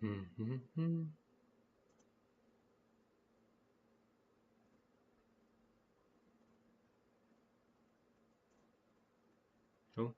Mm-hmm. Oh.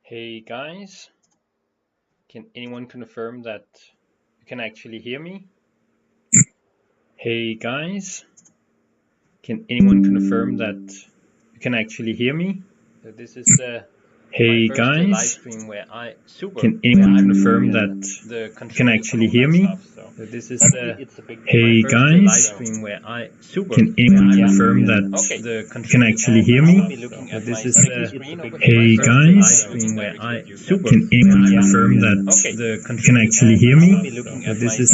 Hey guys, can anyone confirm that you can actually hear me? Hey guys, can anyone confirm that you can actually hear me? This is Hey guys, live stream where I can anyone confirm that you can actually hear me? This is Hey guys, live stream where I can anyone confirm that you can actually hear me? This is Hey guys, where I can anyone confirm that you can actually hear me? This is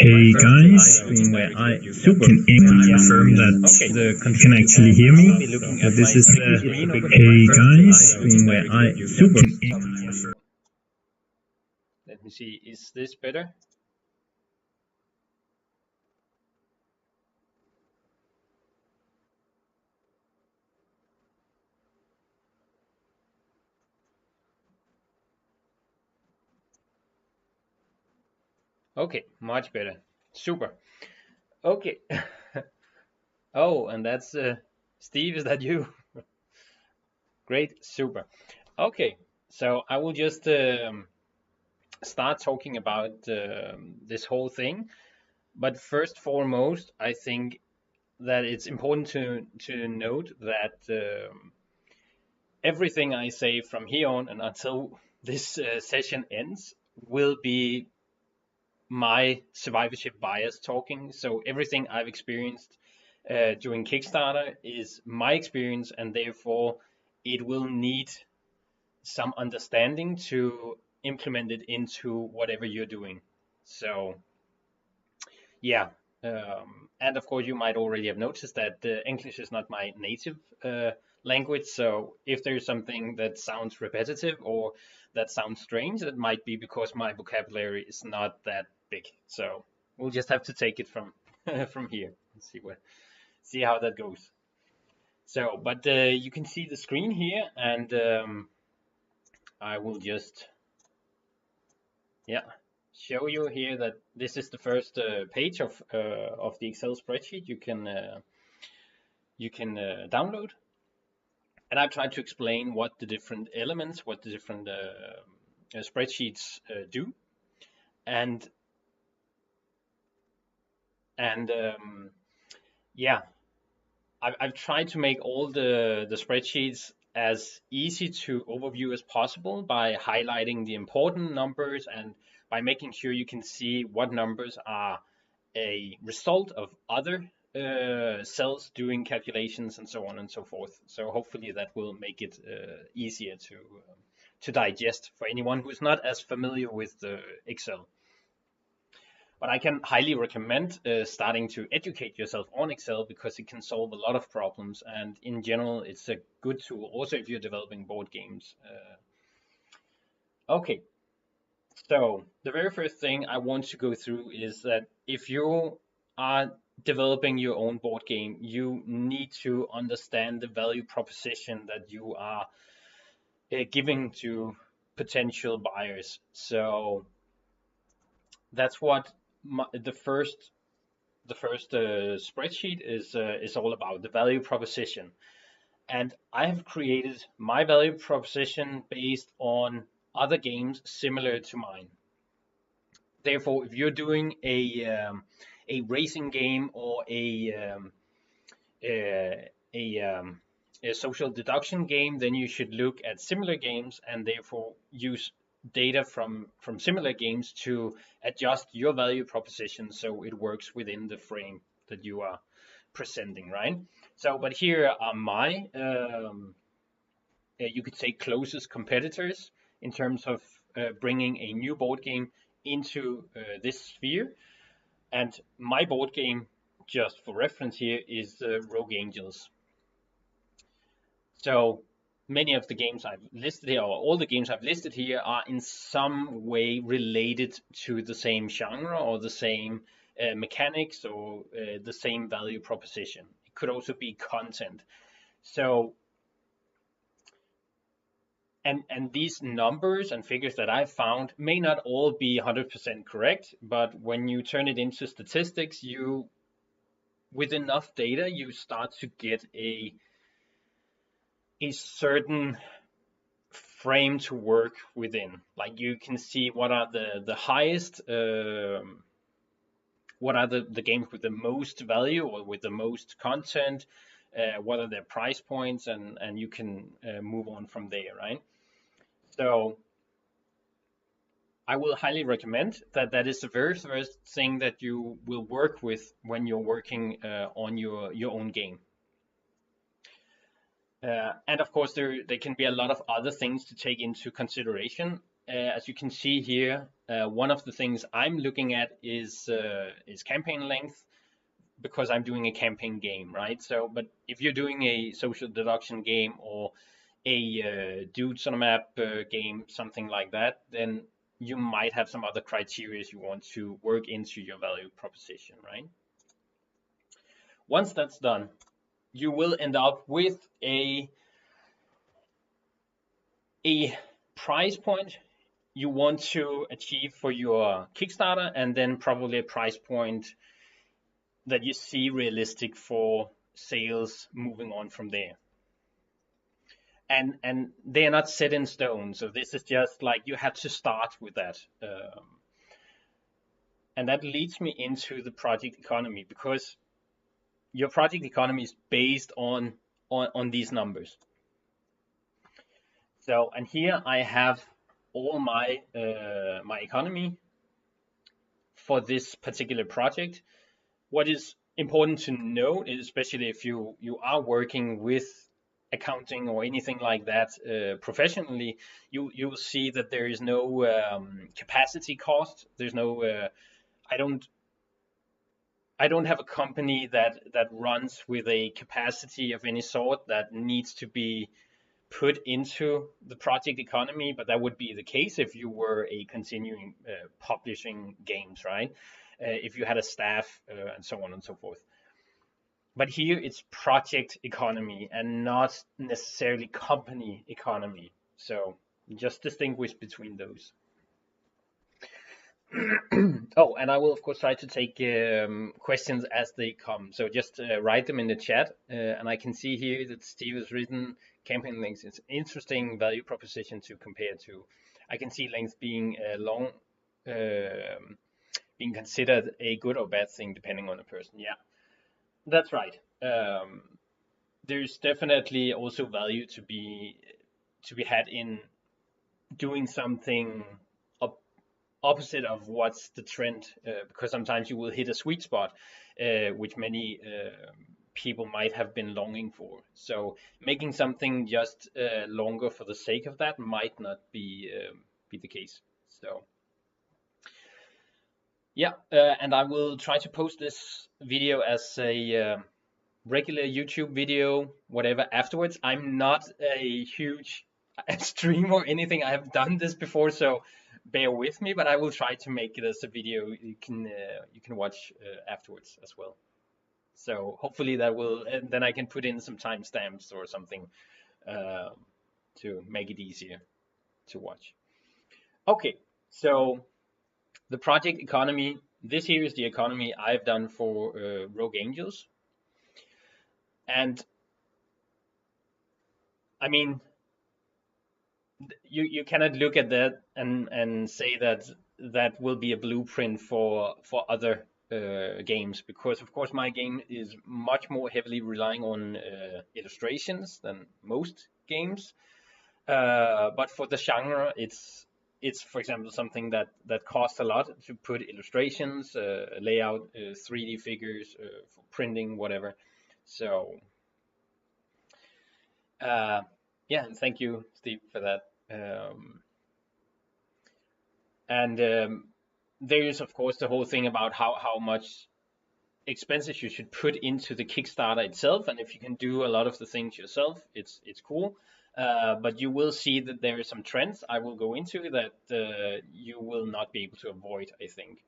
Hey guys, where I can anyone confirm that you can actually hear me? This is Hey guys, where I can anyone confirm. Let me see, is this better? Okay, much better. Super. Okay. Oh, and that's Steve, is that you? Great, super. Okay, so I will just start talking about this whole thing. But first foremost, I think that it's important to note that everything I say from here on and until this session ends will be my survivorship bias talking. So everything I've experienced during Kickstarter is my experience, and therefore it will need some understanding to implement it into whatever you're doing. So yeah, and of course you might already have noticed that English is not my native language. So if there's something that sounds repetitive or that sounds strange, it might be because my vocabulary is not that big. So we'll just have to take it from from here and see how that goes. So, but you can see the screen here, and I will just show you here that this is the first page of the Excel spreadsheet you can download, and I've tried to explain what the different elements, what the different spreadsheets do, and and yeah, I've tried to make all the spreadsheets as easy to overview as possible by highlighting the important numbers and by making sure you can see what numbers are a result of other cells doing calculations and so on and so forth. So hopefully that will make it easier to digest for anyone who's not as familiar with Excel. But I can highly recommend starting to educate yourself on Excel because it can solve a lot of problems, and in general it's a good tool also if you're developing board games. Okay, so the very first thing I want to go through is that if you are developing your own board game, you need to understand the value proposition that you are giving to potential buyers. So that's what the first spreadsheet is all about, the value proposition. And I have created my value proposition based on other games similar to mine. Therefore, if you're doing a racing game or a social deduction game, then you should look at similar games and therefore use data from similar games to adjust your value proposition so it works within the frame that you are presenting, right? So, but here are my, you could say, closest competitors in terms of bringing a new board game into this sphere. And my board game, just for reference here, is Rogue Angels. So many of the games I've listed here, or all the games I've listed here, are in some way related to the same genre or the same mechanics or the same value proposition. It could also be content. So, and these numbers and figures that I've found may not all be 100% correct, but when you turn it into statistics, with enough data, you start to get a certain frame to work within. Like you can see what are the highest, what are the games with the most value or with the most content, what are their price points, and you can move on from there, right? So I will highly recommend that is the very first thing that you will work with when you're working on your own game. And of course, there can be a lot of other things to take into consideration. As you can see here, one of the things I'm looking at is campaign length, because I'm doing a campaign game, right? So, but if you're doing a social deduction game or a dudes on a map game, something like that, then you might have some other criteria you want to work into your value proposition, right? Once that's done, you will end up with a price point you want to achieve for your Kickstarter, and then probably a price point that you see realistic for sales moving on from there. And they are not set in stone, so this is just like you have to start with that. And that leads me into the project economy, because your project economy is based on these numbers. So, and here I have all my my economy for this particular project. What is important to note is, especially if you are working with accounting or anything like that professionally, you will see that there is no capacity cost. There's no I don't have a company that runs with a capacity of any sort that needs to be put into the project economy, but that would be the case if you were a continuing publishing games, right? If you had a staff and so on and so forth. But here it's project economy and not necessarily company economy. So just distinguish between those. Oh, and I will of course try to take questions as they come. So just write them in the chat. And I can see here that Steve has written campaign length is interesting value proposition to compare to. I can see length being long, being considered a good or bad thing depending on the person. Yeah, that's right. There's definitely also value to be had in doing something opposite of what's the trend, because sometimes you will hit a sweet spot, which many people might have been longing for. So making something just longer for the sake of that might not be the case. So yeah, and I will try to post this video as a regular YouTube video, whatever, afterwards. I'm not a huge streamer or anything. I have done this before, so bear with me, but I will try to make it as a video you can watch afterwards as well. So hopefully that will, and then I can put in some timestamps or something to make it easier to watch. Okay, so the project economy. This here is the economy I've done for Rogue Angels. And I mean, you cannot look at that and say that that will be a blueprint for other games, because of course my game is much more heavily relying on illustrations than most games. But for the genre, it's for example something that costs a lot to put illustrations, layout, 3D figures, for printing, whatever. So yeah, and thank you, Steve, for that. And there is of course the whole thing about how much expenses you should put into the Kickstarter itself, and if you can do a lot of the things yourself, it's cool. But you will see that there are some trends I will go into that you will not be able to avoid, I think.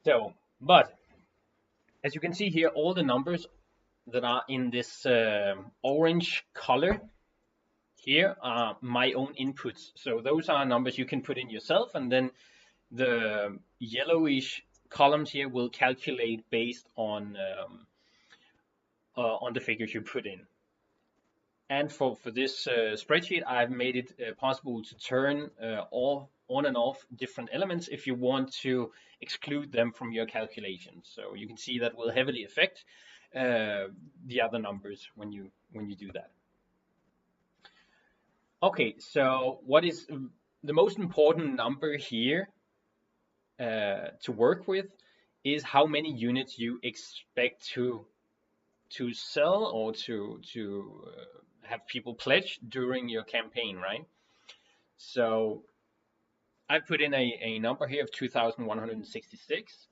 So, but as you can see here, all the numbers that are in this orange color here are my own inputs. So those are numbers you can put in yourself, and then the yellowish columns here will calculate based on the figures you put in. And for this spreadsheet, I've made it possible to turn all on and off different elements if you want to exclude them from your calculations. So you can see that will heavily affect the other numbers when you do that. Okay, so what is the most important number here to work with is how many units you expect to sell or to have people pledge during your campaign, right? So I put in a number here of 2,166.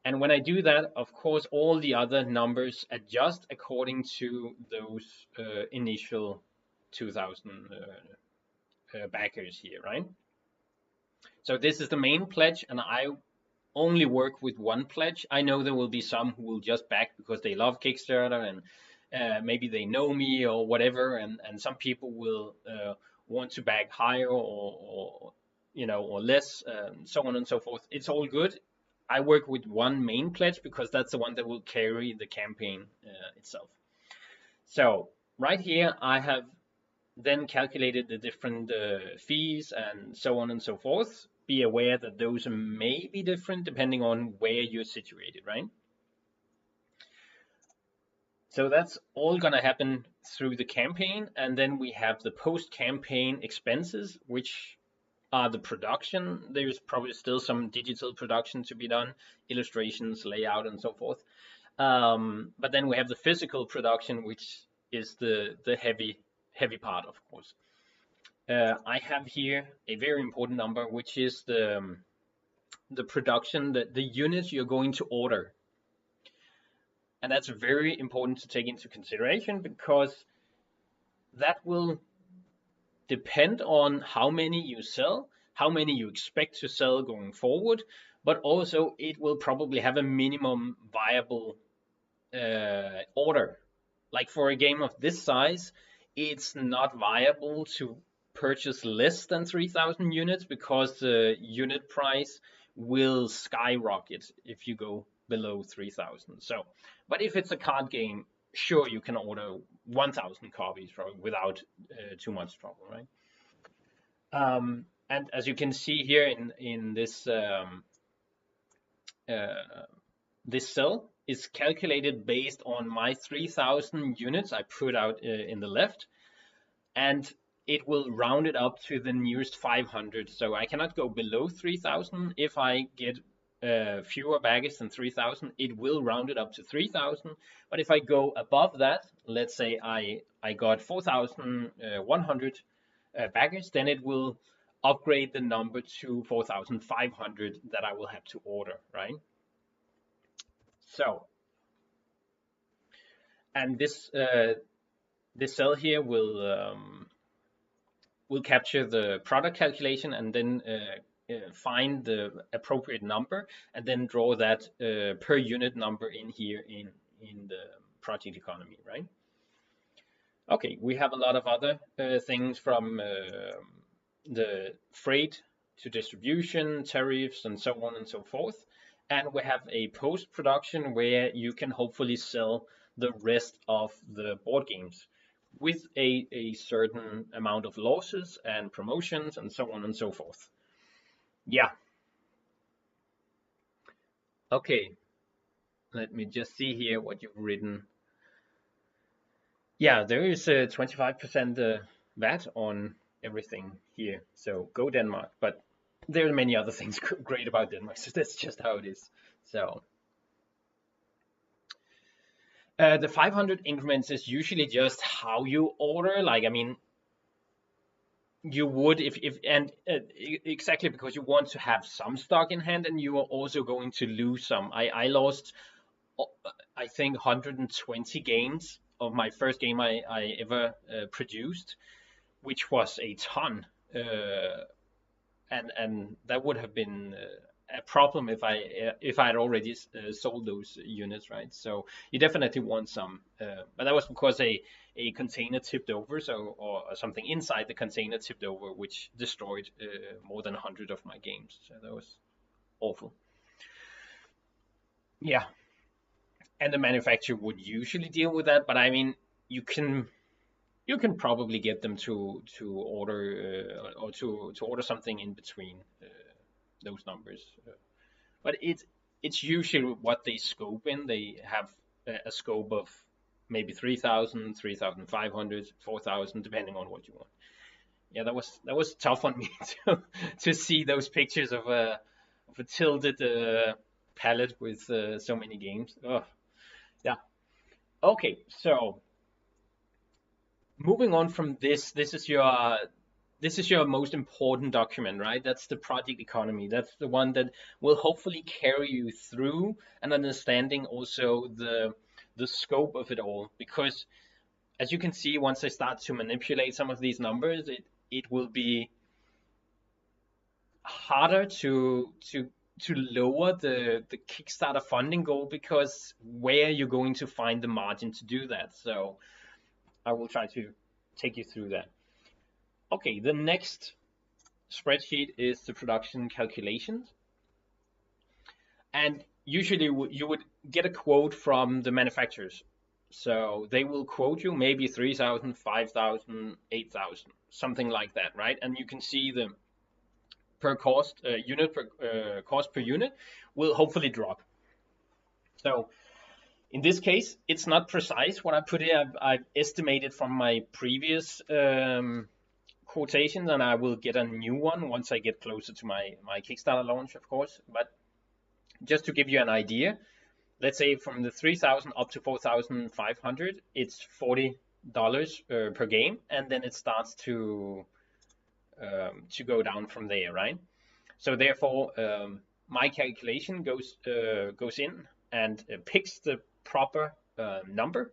And when I do that, of course, all the other numbers adjust according to those initial 2,000 backers here, right? So this is the main pledge, and I only work with one pledge. I know there will be some who will just back because they love Kickstarter and maybe they know me or whatever, and some people will want to back higher or less, so on and so forth. It's all good. I work with one main pledge because that's the one that will carry the campaign itself. So right here I have then calculated the different fees and so on and so forth. Be aware that those may be different depending on where you're situated, right? So that's all going to happen through the campaign, and then we have the post-campaign expenses, which are the production. There's probably still some digital production to be done, illustrations, layout, and so forth. But then we have the physical production, which is the heavy part, of course. I have here a very important number, which is the production, the units you're going to order. And that's very important to take into consideration, because that will depend on how many you sell, how many you expect to sell going forward, but also it will probably have a minimum viable order. Like for a game of this size, it's not viable to purchase less than 3,000 units because the unit price will skyrocket if you go below 3,000. So, but if it's a card game, sure, you can order 1,000 copies without too much trouble, right? And as you can see here in this this cell is calculated based on my 3,000 units I put out in the left, and it will round it up to the nearest 500. So I cannot go below 3,000. If I get fewer baggage than 3,000, it will round it up to 3,000. But if I go above that, let's say I got 4,100 baggage, then it will upgrade the number to 4,500 that I will have to order, right? So, and this cell here will capture the product calculation and then find the appropriate number and then draw that per unit number in here in the project economy, right? Okay, we have a lot of other things from the freight to distribution, tariffs, and so on and so forth. And we have a post-production where you can hopefully sell the rest of the board games with a certain amount of losses and promotions and so on and so forth. Yeah. Okay. Let me just see here what you've written. Yeah, there is a 25% VAT on everything here. So go Denmark. But there are many other things great about Denmark. So that's just how it is. So the 500 increments is usually just how you order. Like, I mean, you would exactly because you want to have some stock in hand, and you are also going to lose some. I lost, I think, 120 games of my first game I ever produced, which was a ton, and that would have been a problem if I had already sold those units, right? So you definitely want some, but that was because a container tipped over, so or something inside the container tipped over, which destroyed more than 100 of my games. So that was awful. Yeah, and the manufacturer would usually deal with that, but I mean, you can probably get them to order or to order something in between those numbers, but it's usually what they scope in. They have a scope of maybe 3,000, 3,500, 4,000, depending on what you want. Yeah, that was tough on me to see those pictures of a tilted palette with so many games. Oh, yeah. Okay, so moving on from this, this is your most important document, right? That's the project economy. That's the one that will hopefully carry you through and understanding also the scope of it all. Because as you can see, once I start to manipulate some of these numbers, it will be harder to lower the Kickstarter funding goal, because where you're going to find the margin to do that. So I will try to take you through that. Okay, the next spreadsheet is the production calculations. And usually you would get a quote from the manufacturers. So they will quote you maybe 3,000, 5,000, 8,000, something like that, right? And you can see the per cost unit per cost per unit will hopefully drop. So in this case, it's not precise what I put here. I've estimated from my previous quotations, and I will get a new one once I get closer to my Kickstarter launch, of course. But just to give you an idea, let's say from the 3,000 up to 4,500, it's $40 per game, and then it starts to go down from there, right? So therefore, my calculation goes in and picks the proper number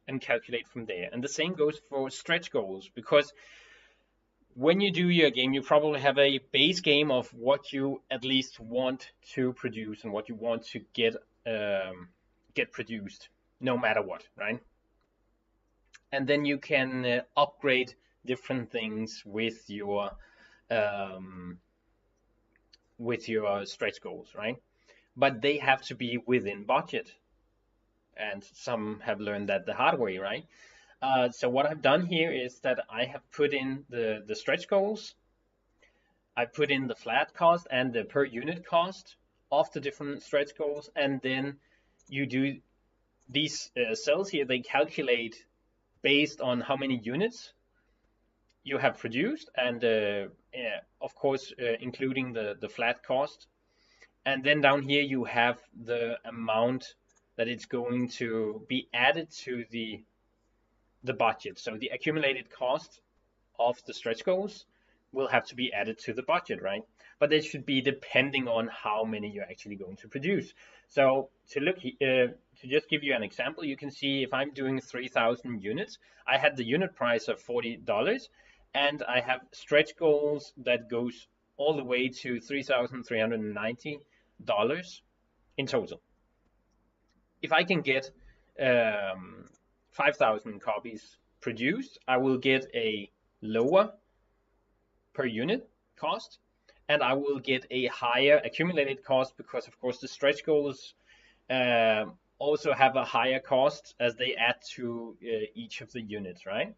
and calculate from there. And the same goes for stretch goals, because when you do your game, you probably have a base game of what you at least want to produce and what you want to get produced, no matter what, right? And then you can upgrade different things with your stretch goals, right? But they have to be within budget, and some have learned that the hard way, right? So what I've done here is that I have put in the stretch goals. I put in the flat cost and the per unit cost of the different stretch goals, and then you do these cells here. They calculate based on how many units you have produced, and of course including the flat cost. And then down here you have the amount that it's going to be added to the budget. So the accumulated cost of the stretch goals will have to be added to the budget, right? But it should be depending on how many you're actually going to produce. So to just give you an example, you can see if I'm doing 3,000 units, I had the unit price of $40, and I have stretch goals that goes all the way to $3,390 in total. If I can get 5,000 copies produced, I will get a lower per unit cost, and I will get a higher accumulated cost because, of course, the stretch goals also have a higher cost as they add to each of the units, right?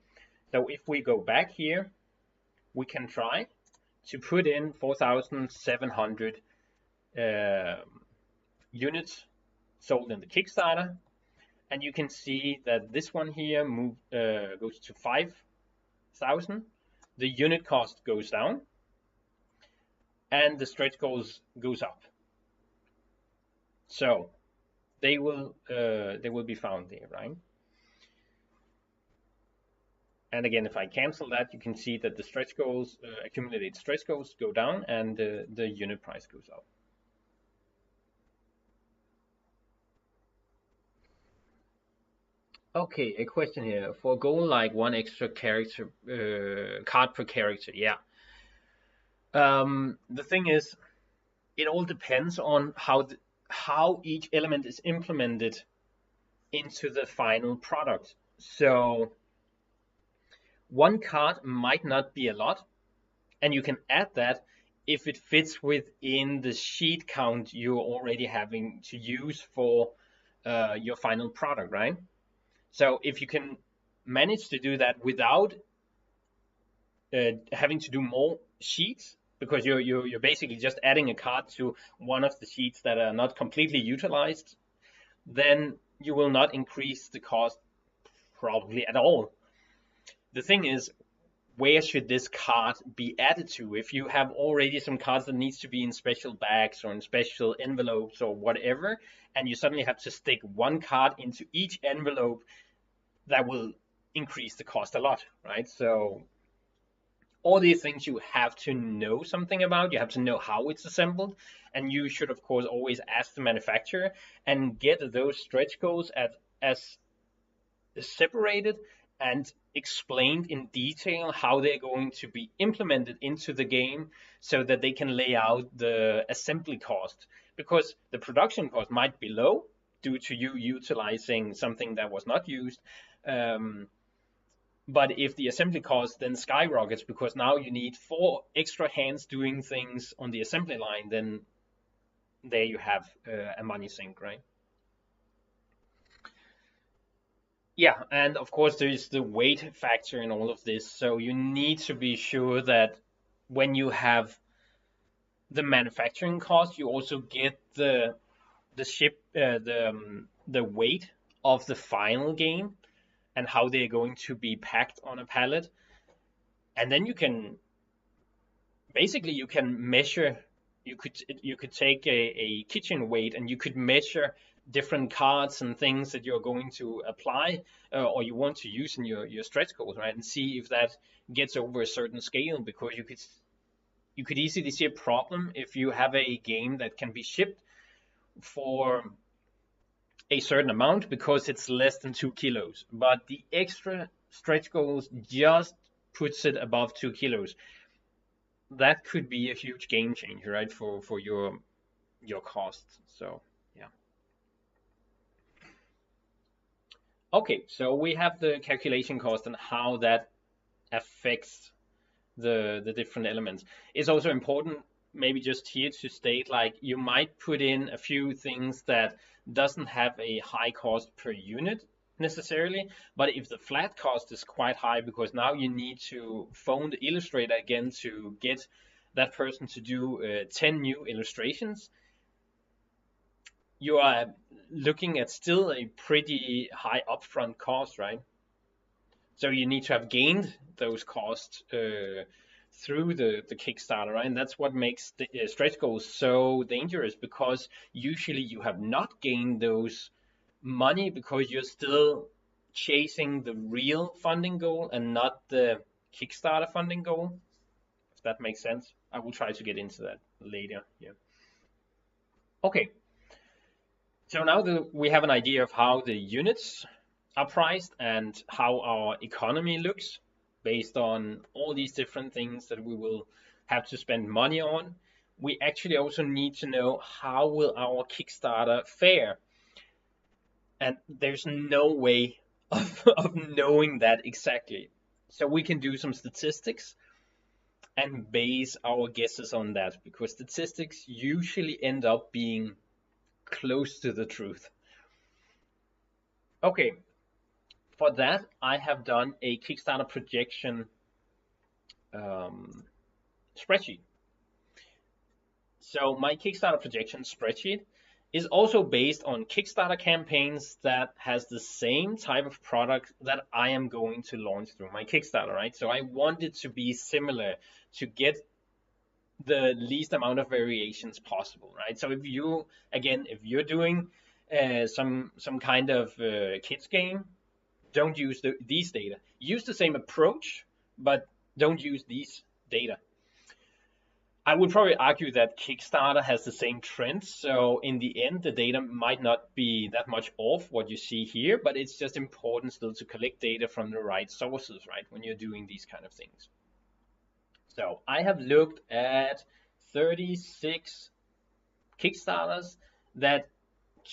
So if we go back here, we can try to put in 4,700 units sold in the Kickstarter, and you can see that this one here goes to 5,000. The unit cost goes down, and the stretch goals goes up. So they will be found there, right? And again, if I cancel that, you can see that the stretch goals, accumulated stretch goals, go down, and the unit price goes up. Okay, a question here. For a goal like one extra character card per character, yeah. The thing is, it all depends on how each element is implemented into the final product. So one card might not be a lot, and you can add that if it fits within the sheet count you're already having to use for your final product, right? So if you can manage to do that without having to do more sheets, because you're basically just adding a card to one of the sheets that are not completely utilized, then you will not increase the cost probably at all. The thing is, where should this card be added to? If you have already some cards that needs to be in special bags or in special envelopes or whatever, and you suddenly have to stick one card into each envelope, that will increase the cost a lot, right? So all these things you have to know something about. You have to know how it's assembled, and you should of course always ask the manufacturer and get those stretch goals as separated and explained in detail how they're going to be implemented into the game, so that they can lay out the assembly cost, because the production cost might be low due to you utilizing something that was not used. But if the assembly cost then skyrockets because now you need 4 extra hands doing things on the assembly line, then there you have a money sink, right? Yeah, and of course there's the weight factor in all of this. So you need to be sure that when you have the manufacturing cost, you also get the weight of the final game and how they're going to be packed on a pallet. And then you can measure, you could take a kitchen weight and you could measure different cards and things that you're going to apply or you want to use in your stretch goals, right? And see if that gets over a certain scale, because you could easily see a problem if you have a game that can be shipped for a certain amount because it's less than 2 kilos, but the extra stretch goals just puts it above 2 kilos. That could be a huge game changer, right, for your cost. So yeah. Okay, so we have the calculation cost and how that affects the different elements. It's also important maybe just here to state, like, you might put in a few things that doesn't have a high cost per unit necessarily, but if the flat cost is quite high because now you need to phone the illustrator again to get that person to do 10 new illustrations, you are looking at still a pretty high upfront cost, right? So you need to have gained those costs through the Kickstarter, right? And that's what makes the stretch goals so dangerous, because usually you have not gained those money because you're still chasing the real funding goal and not the Kickstarter funding goal, if that makes sense. I will try to get into that later. Yeah. Okay. So now that we have an idea of how the units are priced and how our economy looks based on all these different things that we will have to spend money on, we actually also need to know how will our Kickstarter fare. And there's no way of knowing that exactly. So we can do some statistics and base our guesses on that, because statistics usually end up being close to the truth. Okay, for that, I have done a Kickstarter projection spreadsheet. So my Kickstarter projection spreadsheet is also based on Kickstarter campaigns that has the same type of product that I am going to launch through my Kickstarter, right? So I want it to be similar to get the least amount of variations possible, right? So if you, again, if you're doing some kind of kids game, don't use these data. Use the same approach, but don't use these data. I would probably argue that Kickstarter has the same trends, so in the end, the data might not be that much off what you see here, but it's just important still to collect data from the right sources, right, when you're doing these kind of things. So I have looked at 36 Kickstarters that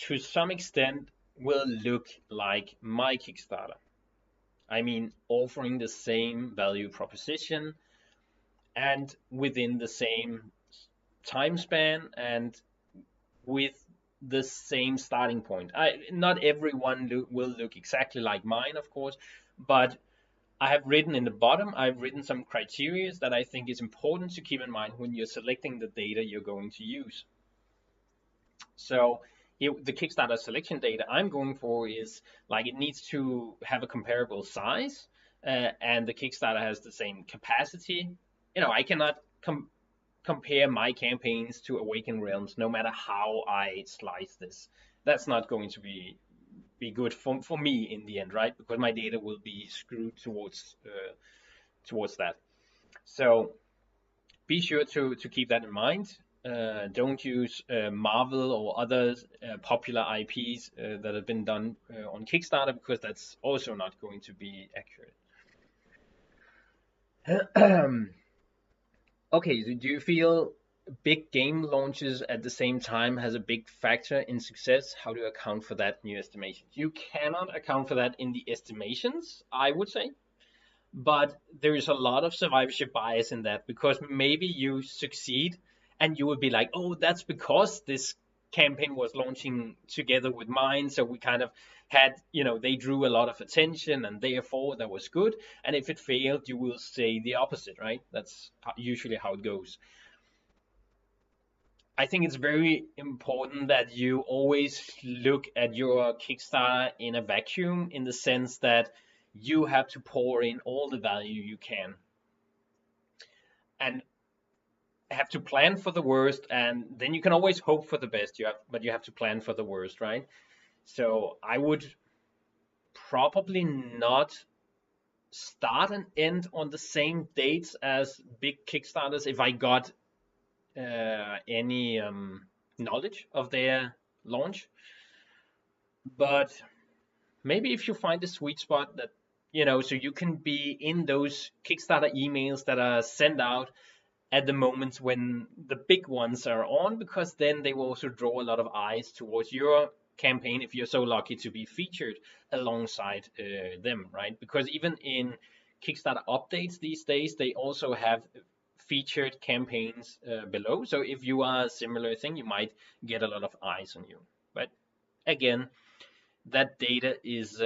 to some extent will look like my Kickstarter. I mean, offering the same value proposition and within the same time span and with the same starting point. Not everyone will look exactly like mine, of course, but I have written in the bottom, I've written some criteria that I think is important to keep in mind when you're selecting the data you're going to use. So here, the Kickstarter selection data I'm going for is like, it needs to have a comparable size, and the Kickstarter has the same capacity. You know, I cannot compare my campaigns to Awaken Realms, no matter how I slice this. That's not going to be good for me in the end, right? Because my data will be screwed towards that. So be sure to keep that in mind. Don't use Marvel or other popular IPs that have been done on Kickstarter, because that's also not going to be accurate. Okay, so do you feel big game launches at the same time has a big factor in success? How do you account for that in your estimations? You cannot account for that in the estimations, I would say. But there is a lot of survivorship bias in that, because maybe you succeed and you would be like, oh, that's because this campaign was launching together with mine, so we kind of had, you know, they drew a lot of attention and therefore that was good. And if it failed, you will say the opposite, right? That's usually how it goes. I think it's very important that you always look at your Kickstarter in a vacuum, in the sense that you have to pour in all the value you can and have to plan for the worst, and then you can always hope for the best. But you have to plan for the worst, right? So I would probably not start and end on the same dates as big Kickstarters if I got any knowledge of their launch. But maybe if you find a sweet spot that, you know, so you can be in those Kickstarter emails that are sent out at the moments when the big ones are on, because then they will also draw a lot of eyes towards your campaign if you're so lucky to be featured alongside them, right? Because even in Kickstarter updates these days, they also have featured campaigns below. So if you are a similar thing, you might get a lot of eyes on you. But again, that data is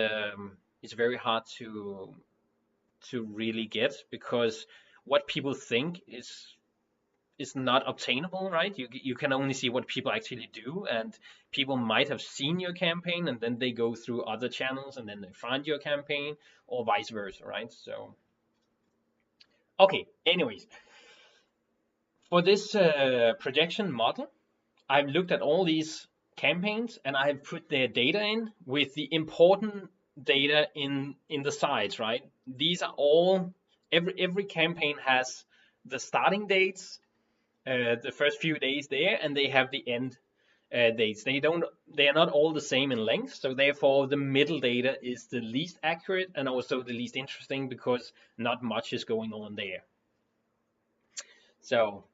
very hard to really get, because what people think is is not obtainable, right? You can only see what people actually do, and people might have seen your campaign and then they go through other channels and then they find your campaign, or vice versa, right? So okay, anyways, for this projection model, I've looked at all these campaigns and I've put their data in with the important data in the sides, right? These are all, every campaign has the starting dates, the first few days there, and they have the end dates. They are not all the same in length, so therefore the middle data is the least accurate and also the least interesting because not much is going on there. So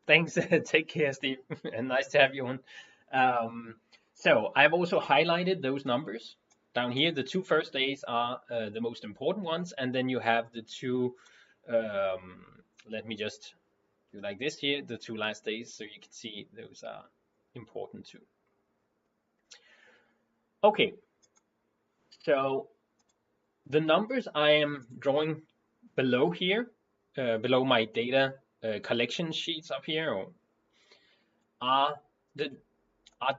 thanks. Take care, Steve, and nice to have you on. So I've also highlighted those numbers down here. The 2 first days are the most important ones, and then you have the 2, let me just do like this here, the 2 last days, so you can see those are important too. Okay, so the numbers I am drawing below here, below my data collection sheets up here, are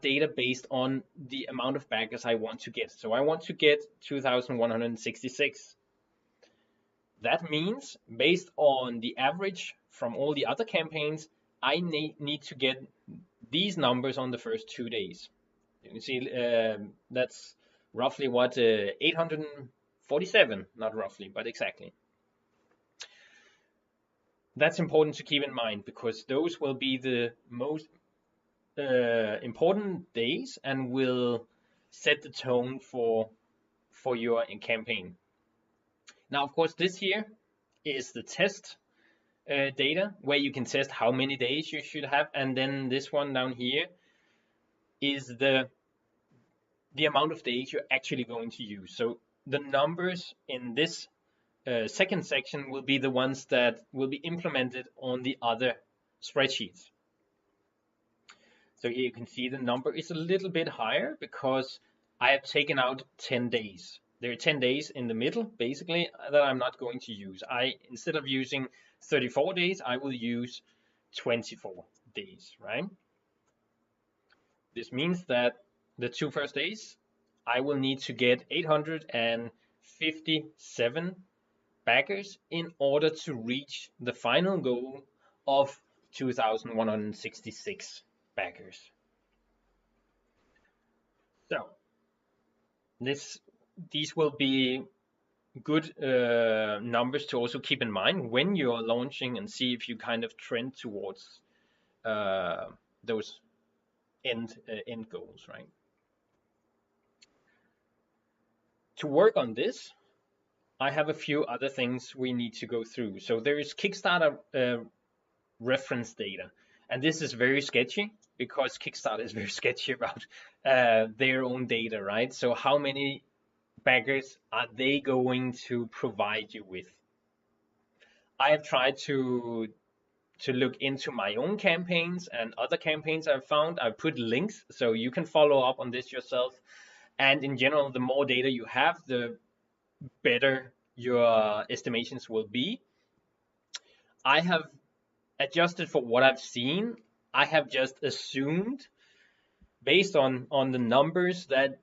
data based on the amount of backers I want to get. So I want to get 2,166. That means based on the average from all the other campaigns, I need to get these numbers on the first 2 days. You can see that's roughly what, 847, not roughly, but exactly. That's important to keep in mind because those will be the most important days and will set the tone for your campaign. Now, of course, this here is the test data where you can test how many days you should have, and then this one down here is the amount of days you're actually going to use. So the numbers in this second section will be the ones that will be implemented on the other spreadsheets. So here you can see the number is a little bit higher because I have taken out 10 days. There are 10 days in the middle, basically, that I'm not going to use. Instead of using 34 days, I will use 24 days, right? This means that the 2 first days, I will need to get 857 backers in order to reach the final goal of 2,166 backers. So these will be good numbers to also keep in mind when you are launching and see if you kind of trend towards those end goals, right? To work on this, I have a few other things we need to go through. So there is Kickstarter reference data, and this is very sketchy because Kickstarter is very sketchy about their own data, right? So how many backers are they going to provide you with? I have tried to look into my own campaigns and other campaigns I've found. I've put links so you can follow up on this yourself. And in general, the more data you have, the better your estimations will be. I have adjusted for what I've seen. I have just assumed, based on the numbers, that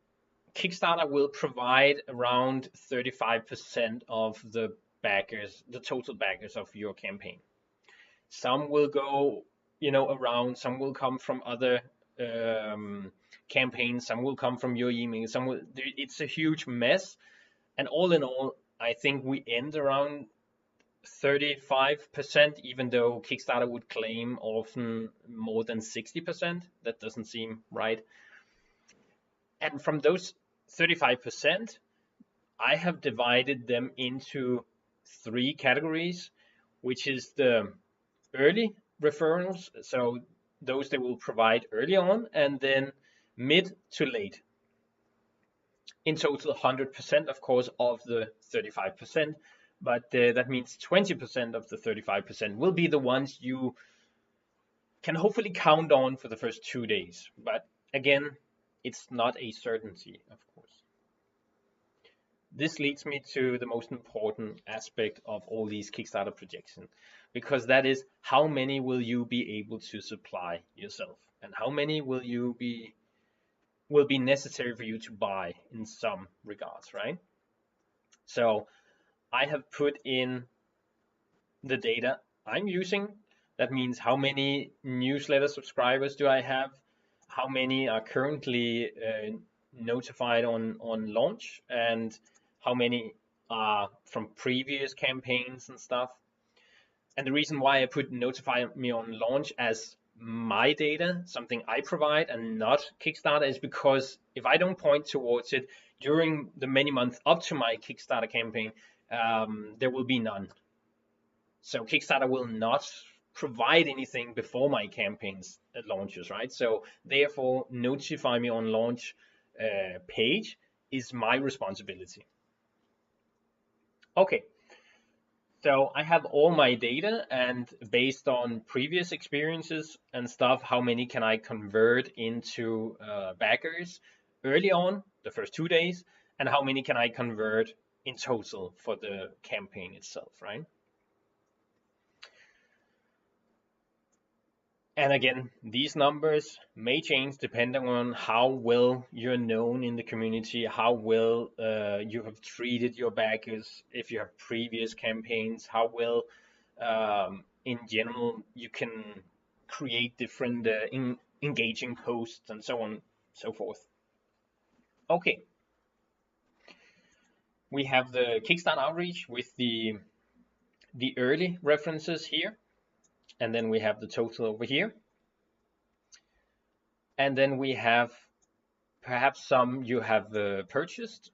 Kickstarter will provide around 35% of the backers, the total backers of your campaign. Some will go, around. Some will come from other campaigns. Some will come from your email. It's a huge mess. And all in all, I think we end around 35%, even though Kickstarter would claim often more than 60%. That doesn't seem right. And from those 35%, I have divided them into 3 categories, which is the early referrals, so those they will provide early on, and then mid to late. In total, 100%, of course, of the 35%, but that means 20% of the 35% will be the ones you can hopefully count on for the first 2 days. But again, it's not a certainty, of course. this leads me to the most important aspect of all these Kickstarter projections, because that is how many will you be able to supply yourself, and how many will be necessary for you to buy in some regards, right? So I have put in the data I'm using. That means how many newsletter subscribers do I have, how many are currently notified on launch, and how many are from previous campaigns and stuff. And the reason why I put notify me on launch as my data, something I provide and not Kickstarter, is because if I don't point towards it during the many months up to my Kickstarter campaign, there will be none. So Kickstarter will not provide anything before my campaigns launches, right? So therefore, notify me on launch page is my responsibility. Okay, so I have all my data, and based on previous experiences and stuff, how many can I convert into backers early on, the first 2 days, and how many can I convert in total for the campaign itself, right? And again, these numbers may change depending on how well you're known in the community, how well you have treated your backers, if you have previous campaigns, how well in general you can create different engaging posts and so on and so forth. Okay, we have the Kickstarter outreach with the early references here, and then we have the total over here. And then we have perhaps some you have purchased,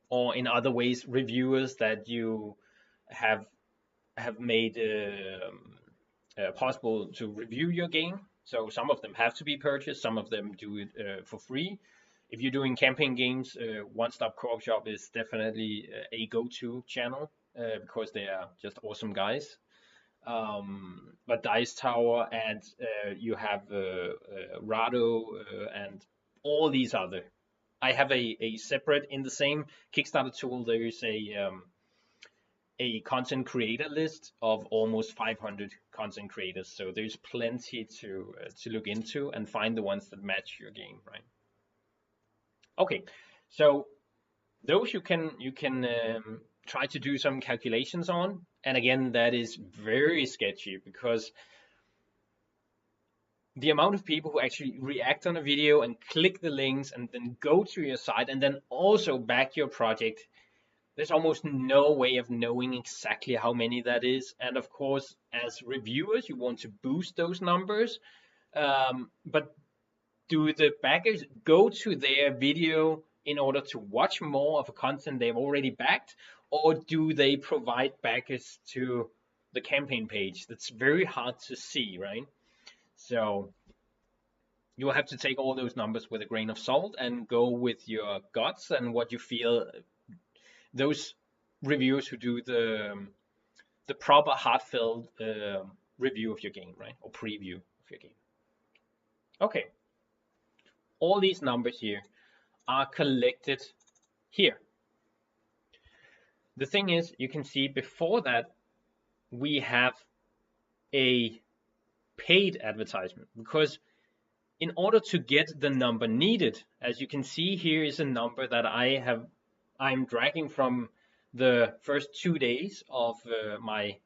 or in other ways reviewers that you have made possible to review your game. So some of them have to be purchased, some of them do it for free. If you're doing campaign games, One Stop Co-op Shop is definitely a go-to channel because they are just awesome guys. But Dice Tower, and you have Rado and all these other. I have a separate, in the same Kickstarter tool, there is a content creator list of almost 500 content creators. So there's plenty to look into and find the ones that match your game, right? Okay, so those you can try to do some calculations on. And again, that is very sketchy because the amount of people who actually react on a video and click the links and then go to your site and then also back your project, there's almost no way of knowing exactly how many that is. And of course, as reviewers, you want to boost those numbers. But do the backers go to their video in order to watch more of a content they've already backed, or do they provide backers to the campaign page? That's very hard to see, right? So you will have to take all those numbers with a grain of salt and go with your guts and what you feel those reviewers who do the proper heartfelt review of your game, right? Or preview of your game. Okay. All these numbers here are collected here. The thing is, you can see before that we have a paid advertisement, because in order to get the number needed, as you can see here is a number that I'm dragging from the first 2 days of my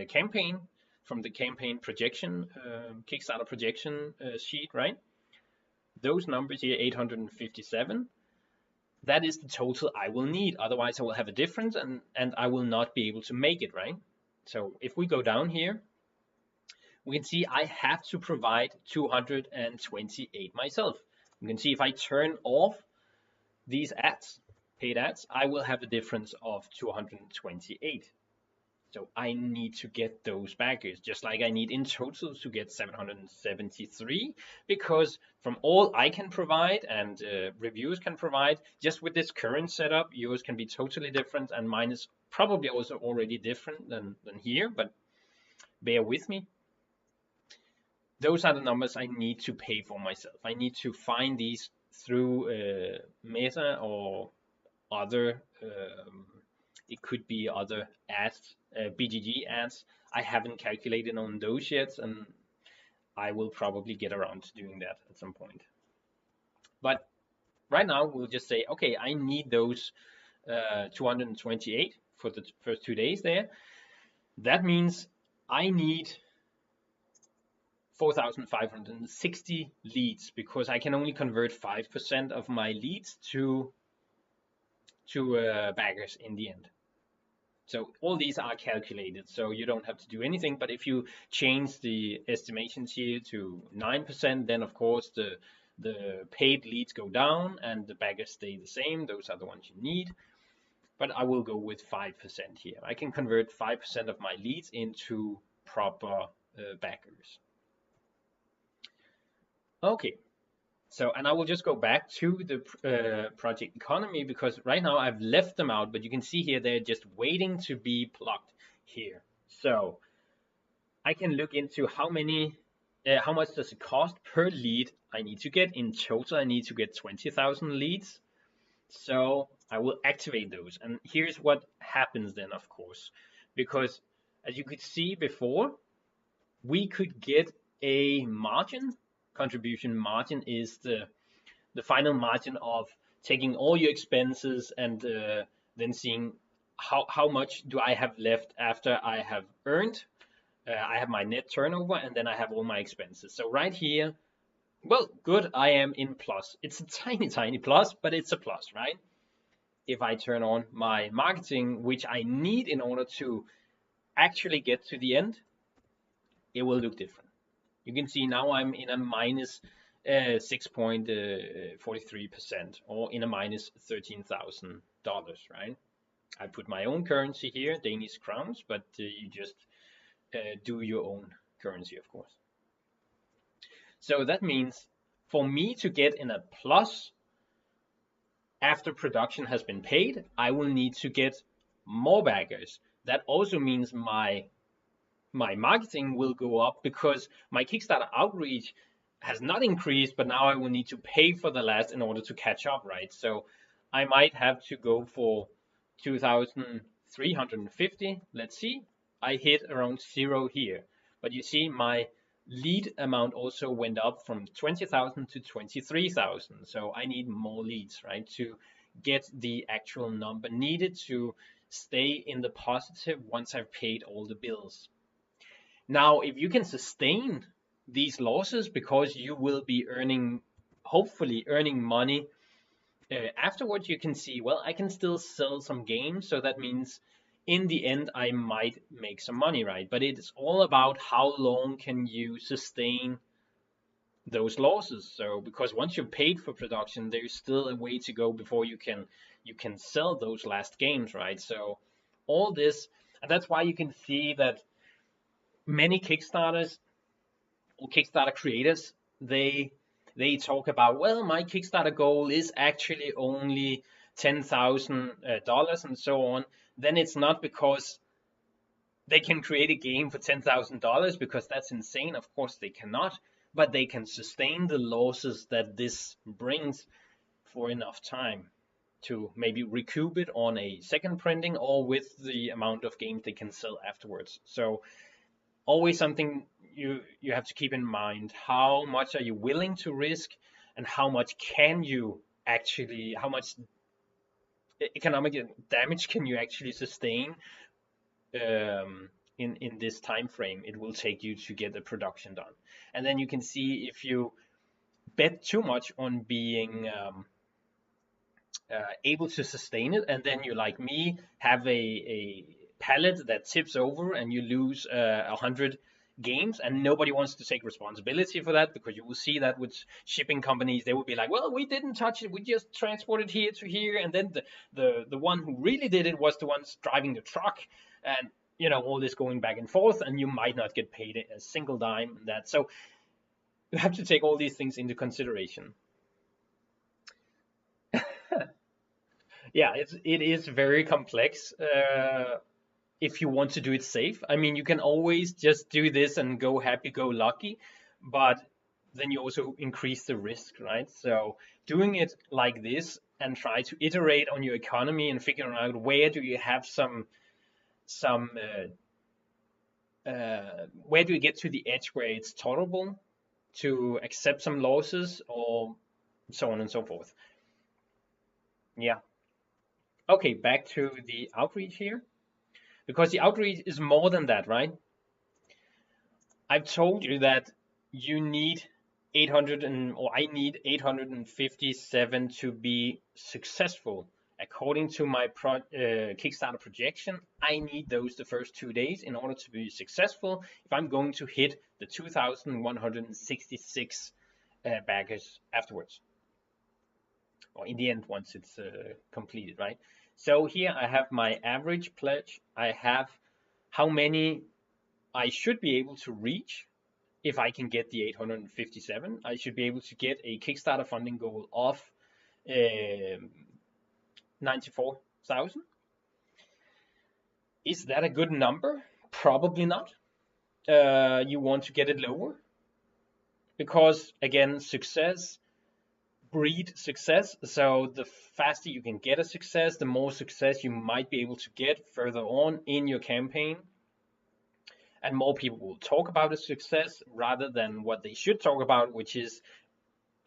campaign, from the campaign projection, Kickstarter projection sheet, right? Those numbers here, 857, that is the total I will need. Otherwise, I will have a difference and I will not be able to make it, right? So if we go down here, we can see I have to provide 228 myself. You can see if I turn off these ads, paid ads, I will have a difference of 228. So I need to get those backers, just like I need in total to get 773, because from all I can provide and reviews can provide, just with this current setup, yours can be totally different, and mine is probably also already different than here, but bear with me. Those are the numbers I need to pay for myself. I need to find these through Meta or other it could be other ads, BGG ads. I haven't calculated on those yet, and I will probably get around to doing that at some point. But right now, we'll just say, okay, I need those 228 for the first 2 days there. That means I need 4,560 leads, because I can only convert 5% of my leads to backers in the end. So all these are calculated, so you don't have to do anything. But if you change the estimations here to 9%, then of course the paid leads go down and the backers stay the same. Those are the ones you need. But I will go with 5% here. I can convert 5% of my leads into proper backers. Okay. So, and I will just go back to the project economy, because right now I've left them out, but you can see here they're just waiting to be plugged here. So I can look into how much does it cost per lead I need to get. In total, I need to get 20,000 leads. So I will activate those. And here's what happens then, of course, because as you could see before, we could get a margin. Contribution margin is the final margin of taking all your expenses and then seeing how much do I have left after I have earned. I have my net turnover, and then I have all my expenses. So right here, well, good, I am in plus. It's a tiny plus, but it's a plus, right? If I turn on my marketing, which I need in order to actually get to the end, it will look different. You can see now I'm in a minus 6.43%, or in a minus $13,000, right? I put my own currency here, Danish crowns, but you just do your own currency, of course. So that means for me to get in a plus after production has been paid, I will need to get more backers. That also means my marketing will go up, because my Kickstarter outreach has not increased, but now I will need to pay for the last in order to catch up, right? So I might have to go for 2,350. Let's see, I hit around 0 here, but you see my lead amount also went up from 20,000 to 23,000. So I need more leads, right, to get the actual number needed to stay in the positive once I've paid all the bills. Now, if you can sustain these losses, because you will be hopefully earning money afterwards, you can see, well, I can still sell some games. So that means in the end, I might make some money, right? But it's all about how long can you sustain those losses. So because once you've paid for production, there's still a way to go before you can sell those last games, right? So all this, and that's why you can see that many Kickstarters or Kickstarter creators, they talk about, well, my Kickstarter goal is actually only $10,000 and so on. Then it's not because they can create a game for $10,000, because that's insane. Of course they cannot, but they can sustain the losses that this brings for enough time to maybe recoup it on a second printing, or with the amount of games they can sell afterwards. So always something you have to keep in mind. How much are you willing to risk, and how much economic damage can you actually sustain in this time frame it will take you to get the production done. And then you can see, if you bet too much on being able to sustain it, and then you, like me, have a pallet that tips over and you lose 100 games, and nobody wants to take responsibility for that, because you will see that with shipping companies, they will be like, well, we didn't touch it, we just transported here to here, and then the one who really did it was the ones driving the truck, and all this going back and forth, and you might not get paid a single dime in that. So you have to take all these things into consideration. Yeah, it is very complex. If you want to do it safe, I mean, you can always just do this and go happy go lucky, but then you also increase the risk, right? So doing it like this and try to iterate on your economy and figure out where do you have some where do you get to the edge where it's tolerable to accept some losses, or so on and so forth. Yeah. Okay, back to the outreach here, because the outreach is more than that, right? I've told you that you need 800 or I need 857 to be successful. According to my Kickstarter projection, I need those the first 2 days in order to be successful if I'm going to hit the 2,166 backers afterwards, or in the end once it's completed, right? So here I have my average pledge. I have how many I should be able to reach. If I can get the 857, I should be able to get a Kickstarter funding goal of 94,000. Is that a good number? Probably not. You want to get it lower, because again, success breeds success. So the faster you can get a success, the more success you might be able to get further on in your campaign. And more people will talk about a success rather than what they should talk about, which is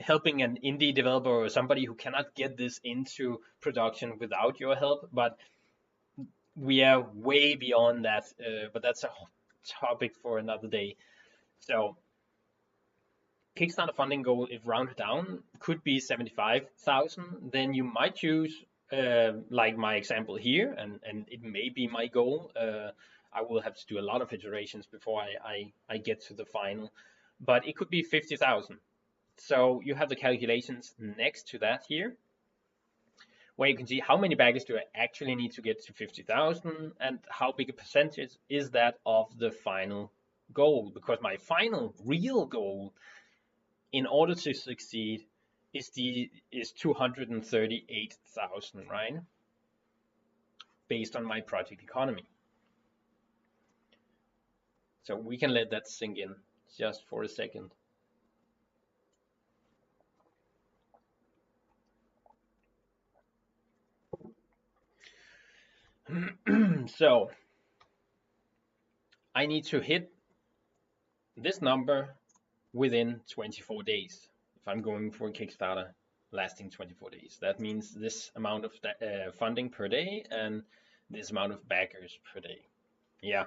helping an indie developer or somebody who cannot get this into production without your help. But we are way beyond that, but that's a topic for another day. So Kickstarter funding goal, if rounded down, could be 75,000. Then you might choose, like my example here, and it may be my goal. I will have to do a lot of iterations before I get to the final, but it could be 50,000. So you have the calculations next to that here, where you can see how many backers do I actually need to get to 50,000, and how big a percentage is that of the final goal. Because my final real goal, in order to succeed, is 238,000, right? Based on my project economy. So we can let that sink in just for a second. So I need to hit this number within 24 days. If I'm going for a Kickstarter lasting 24 days, that means this amount of funding per day and this amount of backers per day. Yeah.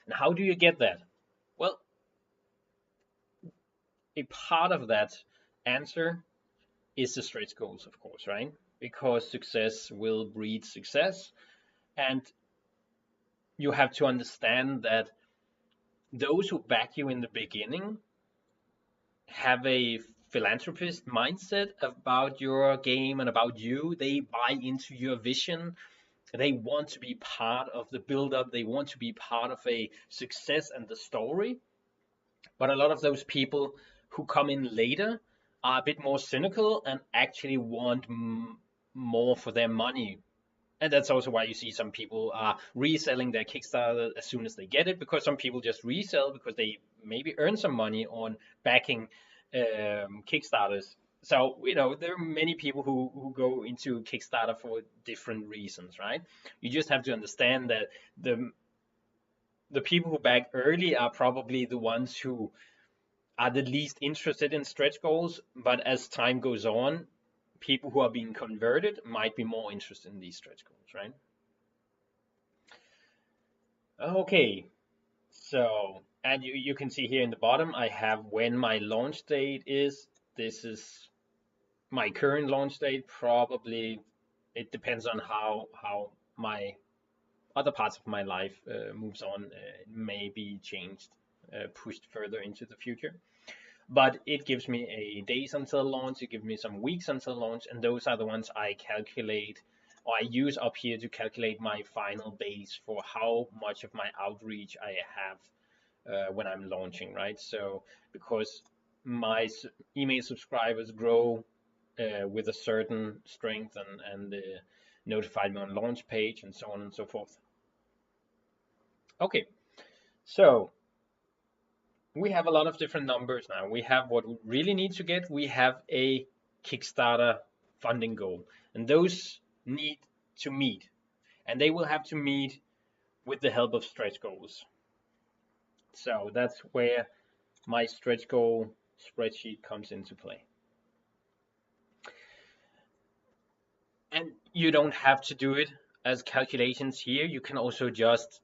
And how do you get that? Well, a part of that answer is the stretch goals, of course, right? Because success will breed success, and you have to understand that those who back you in the beginning have a philanthropist mindset about your game and about you. They buy into your vision. They want to be part of the build-up. They want to be part of a success and the story. But a lot of those people who come in later are a bit more cynical and actually want more for their money. And that's also why you see some people are reselling their Kickstarter as soon as they get it, because some people just resell because they maybe earn some money on backing Kickstarters. So, you know, there are many people who go into Kickstarter for different reasons, right? You just have to understand that the people who back early are probably the ones who are the least interested in stretch goals, but as time goes on, people who are being converted might be more interested in these stretch goals, right? Okay, so, and you can see here in the bottom, I have when my launch date is. This is my current launch date. Probably, it depends on how my other parts of my life moves on. It may be changed, pushed further into the future. But it gives me a days until launch, it gives me some weeks until launch, and those are the ones I calculate, or I use up here to calculate my final base for how much of my outreach I have when I'm launching, right? So because my email subscribers grow with a certain strength and notified me on launch page and so on and so forth. Okay, so we have a lot of different numbers now. We have what we really need to get. We have a Kickstarter funding goal, and those need to meet, and they will have to meet with the help of stretch goals. So that's where my stretch goal spreadsheet comes into play. And you don't have to do it as calculations here. You can also just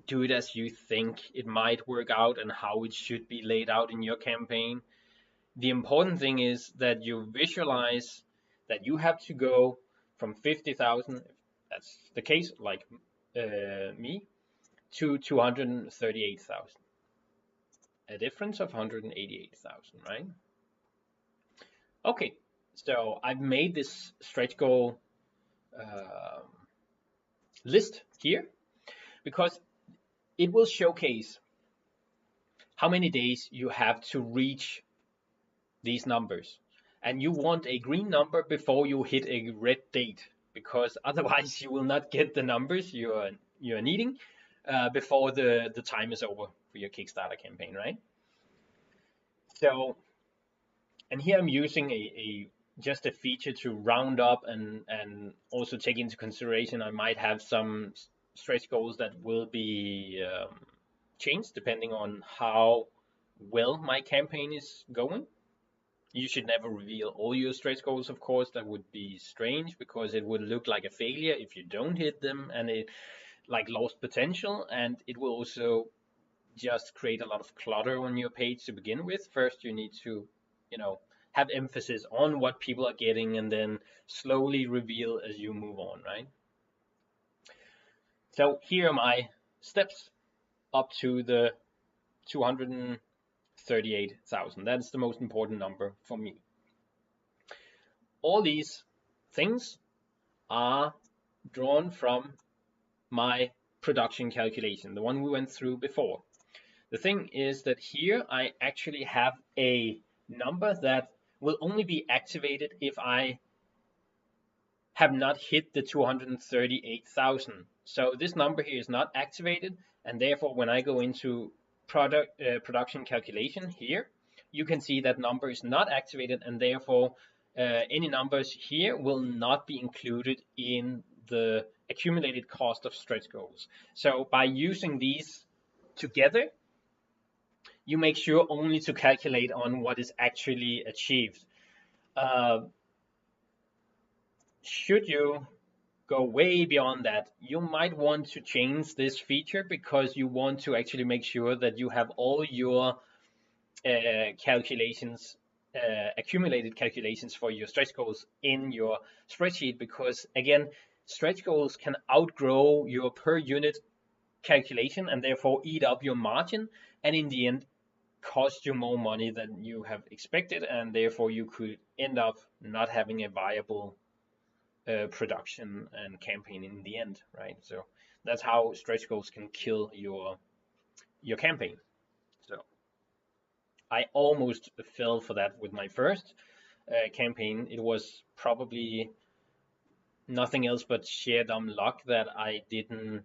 do it as you think it might work out and how it should be laid out in your campaign. The important thing is that you visualize that you have to go from 50,000, if that's the case, like me, to 238,000. A difference of 188,000, right? Okay, so I've made this stretch goal list here because it will showcase how many days you have to reach these numbers. And you want a green number before you hit a red date, because otherwise you will not get the numbers you're needing before the time is over for your Kickstarter campaign, right? So, and here I'm using just a feature to round up and also take into consideration I might have some stretch goals that will be changed depending on how well my campaign is going. You should never reveal all your stretch goals, of course. That would be strange because it would look like a failure if you don't hit them, and it like lost potential, and it will also just create a lot of clutter on your page to begin with. First, you need to, have emphasis on what people are getting and then slowly reveal as you move on, right? So here are my steps up to the 238,000. That's the most important number for me. All these things are drawn from my production calculation, the one we went through before. The thing is that here I actually have a number that will only be activated if I have not hit the 238,000. So this number here is not activated, and therefore when I go into production calculation here, you can see that number is not activated, and therefore any numbers here will not be included in the accumulated cost of stretch goals. So by using these together, you make sure only to calculate on what is actually achieved. Should you go way beyond that, you might want to change this feature because you want to actually make sure that you have all your calculations, accumulated calculations for your stretch goals in your spreadsheet, because again, stretch goals can outgrow your per unit calculation and therefore eat up your margin, and in the end cost you more money than you have expected, and therefore you could end up not having a viable production and campaign in the end, right? So that's how stretch goals can kill your campaign. So I almost fell for that with my first campaign. It was probably nothing else but sheer dumb luck that I didn't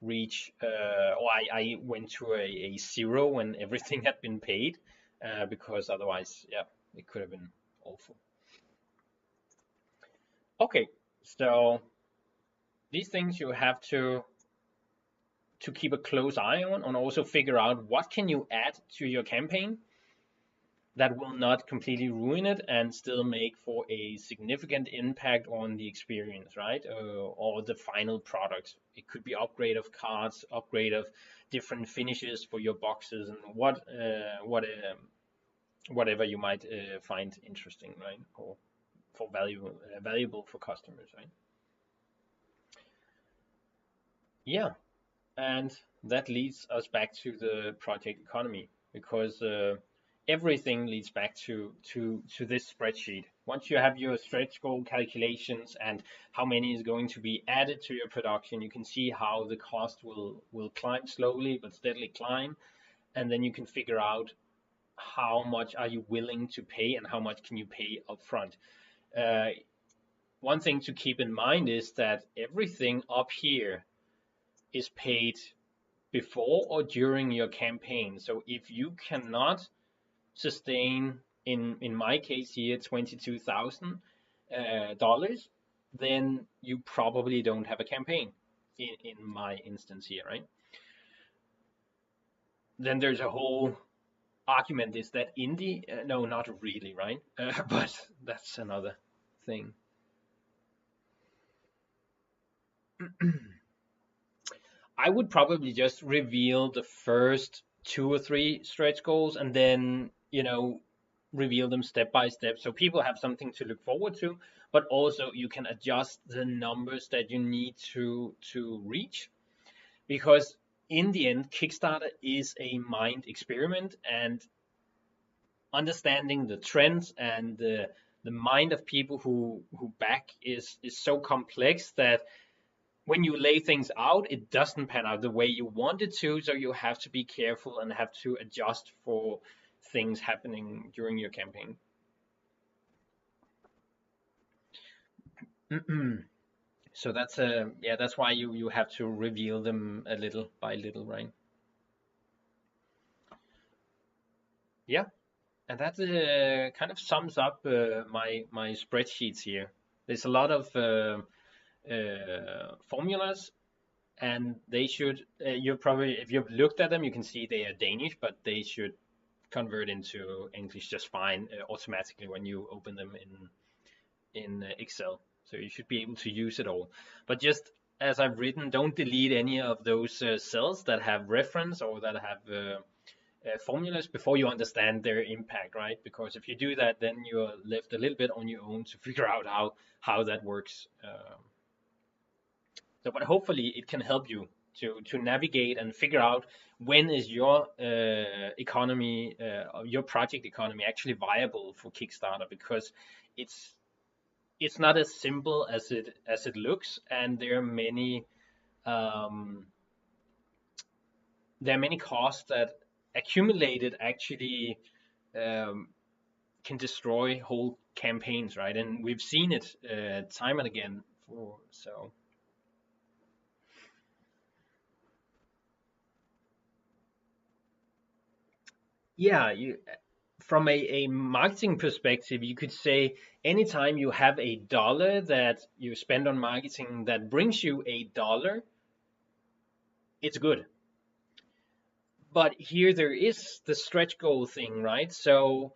reach, or I went to a zero when everything had been paid, because otherwise, yeah, it could have been awful. Okay, so these things you have to keep a close eye on, and also figure out what can you add to your campaign that will not completely ruin it and still make for a significant impact on the experience, right? Or the final product. It could be upgrade of cards, upgrade of different finishes for your boxes, and whatever you might find interesting, right? Or for valuable for customers, right? Yeah, and that leads us back to the project economy, because everything leads back to this spreadsheet. Once you have your stretch goal calculations and how many is going to be added to your production, you can see how the cost will climb slowly but steadily climb, and then you can figure out how much are you willing to pay and how much can you pay upfront. One thing to keep in mind is that everything up here is paid before or during your campaign. So if you cannot sustain in my case here, $22,000, then you probably don't have a campaign in my instance here, right? Then there's a whole argument, is that indie? No, not really, right? But that's another thing. I would probably just reveal the first 2 or 3 stretch goals, and then, reveal them step by step so people have something to look forward to, but also you can adjust the numbers that you need to reach, because in the end, Kickstarter is a mind experiment, and understanding the trends and the mind of people who back is so complex that when you lay things out, it doesn't pan out the way you want it to. So you have to be careful and have to adjust for things happening during your campaign. So that's why you have to reveal them a little by little, right? Yeah, and that kind of sums up my spreadsheets here. There's a lot of formulas, and they should, you're probably, if you've looked at them, you can see they are Danish, but they should convert into English just fine automatically when you open them in Excel. So you should be able to use it all. But just as I've written, don't delete any of those cells that have reference or that have formulas before you understand their impact, right? Because if you do that, then you're left a little bit on your own to figure out how that works. But hopefully it can help you to navigate and figure out when is your economy, your project economy actually viable for Kickstarter, because it's not as simple as it looks, and there are many costs that accumulated actually can destroy whole campaigns, right? And we've seen it time and again. Yeah, from a marketing perspective, you could say anytime you have a dollar that you spend on marketing that brings you a dollar, it's good. But here there is the stretch goal thing, right? So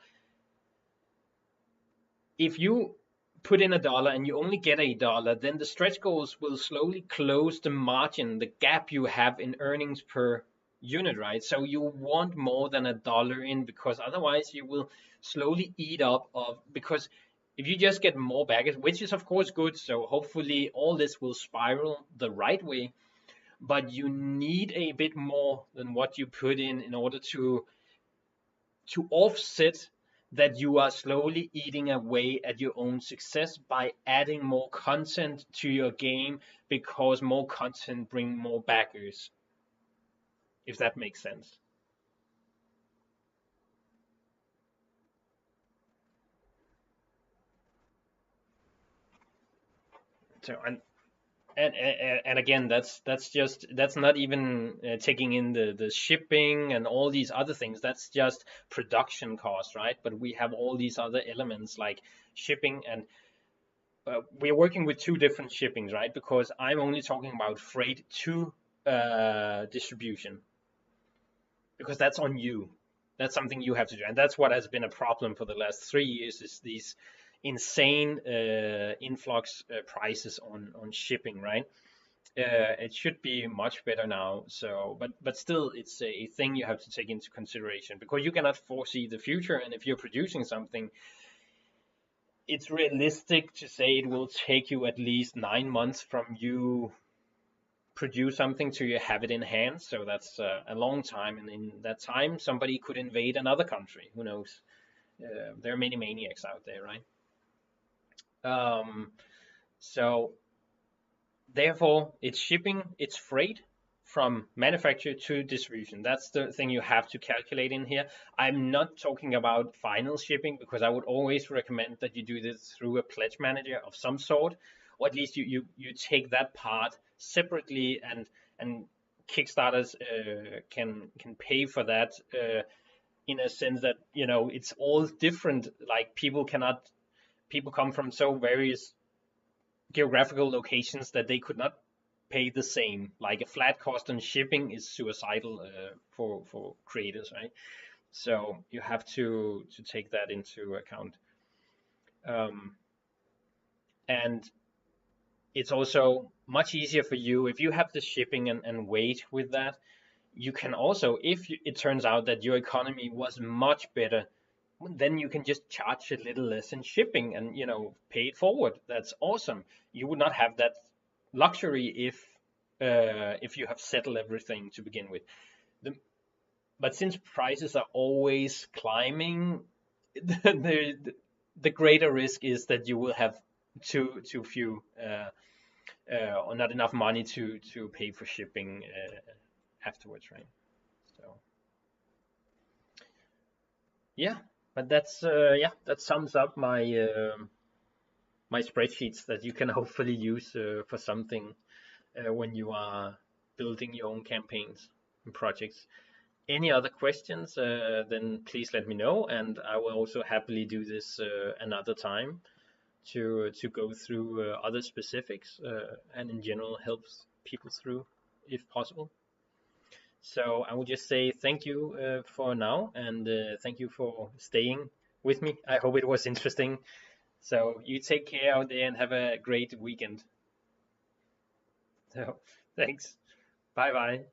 if you put in a dollar and you only get a dollar, then the stretch goals will slowly close the margin, the gap you have in earnings per unit, right? So you want more than a dollar in, because otherwise you will slowly eat up because if you just get more baggage, which is of course good, so hopefully all this will spiral the right way, but you need a bit more than what you put in order to offset that you are slowly eating away at your own success by adding more content to your game, because more content bring more backers, if that makes sense. So and again, that's not even taking in the shipping and all these other things. That's just production costs, right? But we have all these other elements like shipping, and we're working with 2 different shippings, right? Because I'm only talking about freight to distribution, because that's on you. That's something you have to do, and that's what has been a problem for the last 3 years, is these insane influx prices on shipping, right? It should be much better now. So, but still, it's a thing you have to take into consideration, because you cannot foresee the future, and if you're producing something, it's realistic to say it will take you at least 9 months from you produce something to you have it in hand. So that's a long time, and in that time, somebody could invade another country. Who knows? There are many maniacs out there, right? So therefore, it's shipping, it's freight from manufacturer to distribution. That's the thing you have to calculate in here. I'm not talking about final shipping, because I would always recommend that you do this through a pledge manager of some sort, or at least you take that part separately, and Kickstarters can pay for that in a sense that, you know, it's all different. Like people come from so various geographical locations that they could not pay the same. Like a flat cost on shipping is suicidal for creators, right? So you have to take that into account. Um, and it's also much easier for you if you have the shipping and weight with that. You can also, if it turns out that your economy was much better, then you can just charge a little less in shipping and, you know, pay it forward. That's awesome. You would not have that luxury if you have settled everything to begin with. The, but since prices are always climbing, the greater risk is that you will have too few or not enough money to pay for shipping afterwards, right? So yeah, but that's yeah, that sums up my spreadsheets that you can hopefully use for something when you are building your own campaigns and projects. Any other questions, then please let me know, and I will also happily do this another time to go through other specifics and in general helps people through if possible. So I will just say thank you for now, and thank you for staying with me. I hope it was interesting. So you take care out there and have a great weekend. So thanks. Bye bye.